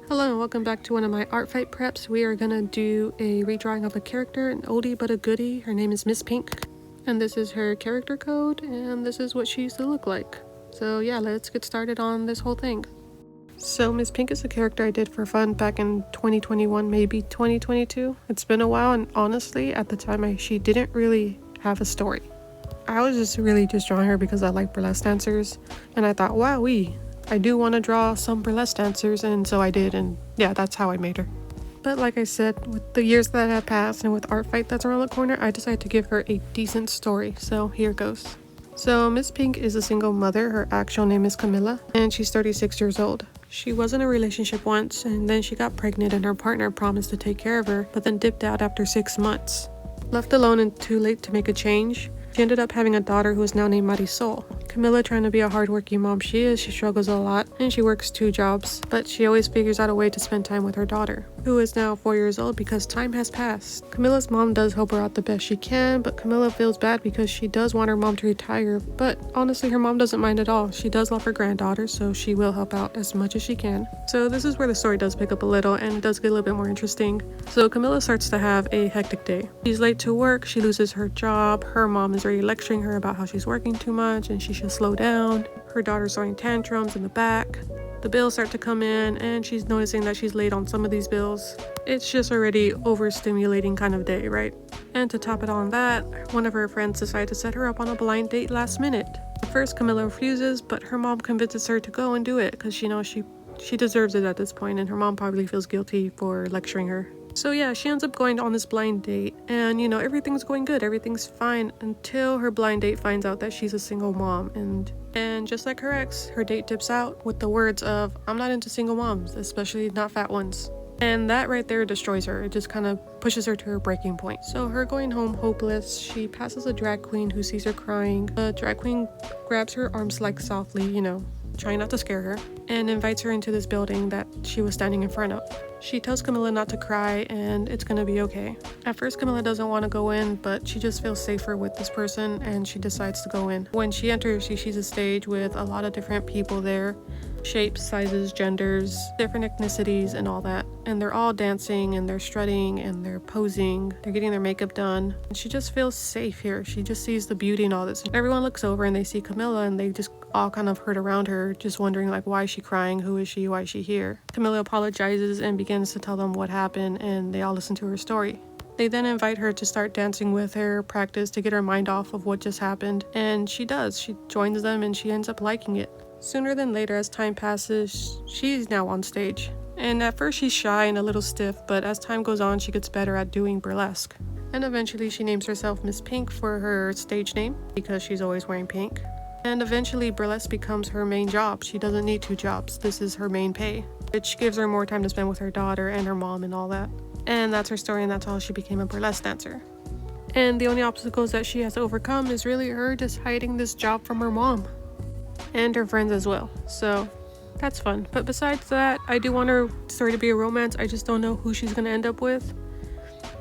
Hello and welcome back to one of my art fight preps. We are gonna do a redrawing of a character, an oldie but a goodie. Her name is Miss Pink, and this is her character code, and this is what she used to look like. So yeah, let's get started on this whole thing. So Miss Pink is a character I did for fun back in 2021, maybe 2022. It's been a while, and honestly, at the time she didn't really have a story. I was just drawing her because I like burlesque dancers, and I thought, wowee, I do want to draw some burlesque dancers, and so I did, and yeah, that's how I made her. But like I said, with the years that have passed and with art fight that's around the corner, I decided to give her a decent story, so here goes. So Miss Pink is a single mother. Her actual name is Camilla, and she's 36 years old. She was in a relationship once, and then she got pregnant, and her partner promised to take care of her, but then dipped out after 6 months. Left alone and too late to make a change, she ended up having a daughter who is now named Marisol. Camilla, trying to be a hardworking mom she struggles a lot, and she works 2 jobs, but she always figures out a way to spend time with her daughter, who is now 4 years old because time has passed. Camilla's mom does help her out the best she can, but Camilla feels bad because she does want her mom to retire, but honestly her mom doesn't mind at all. She does love her granddaughter, so she will help out as much as she can. So this is where the story does pick up a little, and it does get a little bit more interesting. So Camilla starts to have a hectic day. She's late to work, she loses her job, her mom is already lecturing her about how she's working too much and she should slow down. Her daughter's throwing tantrums in the back. The bills start to come in, and she's noticing that she's late on some of these bills. It's just already overstimulating kind of day, right? And to top it on that, one of her friends decided to set her up on a blind date last minute. At first, Camilla refuses, but her mom convinces her to go and do it because she knows she deserves it at this point, and her mom probably feels guilty for lecturing her. So yeah, she ends up going on this blind date, and everything's going good, everything's fine until her blind date finds out that she's a single mom, and just like her ex, her date dips out with the words of, "I'm not into single moms, especially not fat ones." And that right there destroys her. It just kind of pushes her to her breaking point. So her going home hopeless, she passes a drag queen who sees her crying. The drag queen grabs her arms like softly, trying not to scare her, and invites her into this building that she was standing in front of. She tells Camilla not to cry and it's gonna be okay. At first Camilla doesn't want to go in, but she just feels safer with this person and she decides to go in. When she enters, she sees a stage with a lot of different people there. Shapes, sizes, genders, different ethnicities and all that. And they're all dancing and they're strutting and they're posing. They're getting their makeup done. And she just feels safe here. She just sees the beauty in all this. Everyone looks over and they see Camilla and they just all kind of herd around her, just wondering like, why is she crying? Who is she? Why is she here? Camilla apologizes and begins to tell them what happened, and they all listen to her story. They then invite her to start dancing with her, practice to get her mind off of what just happened. And she does. She joins them and she ends up liking it. Sooner than later, as time passes, she's now on stage. And at first she's shy and a little stiff, but as time goes on, she gets better at doing burlesque. And eventually she names herself Miss Pink for her stage name, because she's always wearing pink. And eventually burlesque becomes her main job. She doesn't need 2 jobs. This is her main pay, which gives her more time to spend with her daughter and her mom and all that. And that's her story, and that's how she became a burlesque dancer. And the only obstacles that she has to overcome is really her just hiding this job from her mom. And her friends as well. So that's fun. But besides that, I do want her story to be a romance. I just don't know who she's gonna end up with.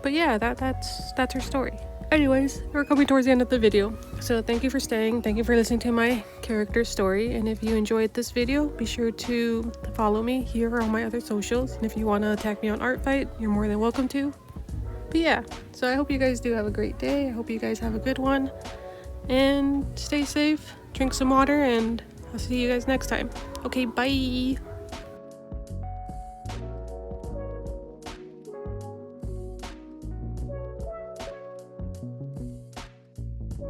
But yeah, that's her story. Anyways, we're coming towards the end of the video. So thank you for staying. Thank you for listening to my character story. And if you enjoyed this video, be sure to follow me here or on my other socials. And if you want to attack me on Art Fight, you're more than welcome to. But yeah, so I hope you guys do have a great day. I hope you guys have a good one. And stay safe, drink some water, and I'll see you guys next time. Okay, bye!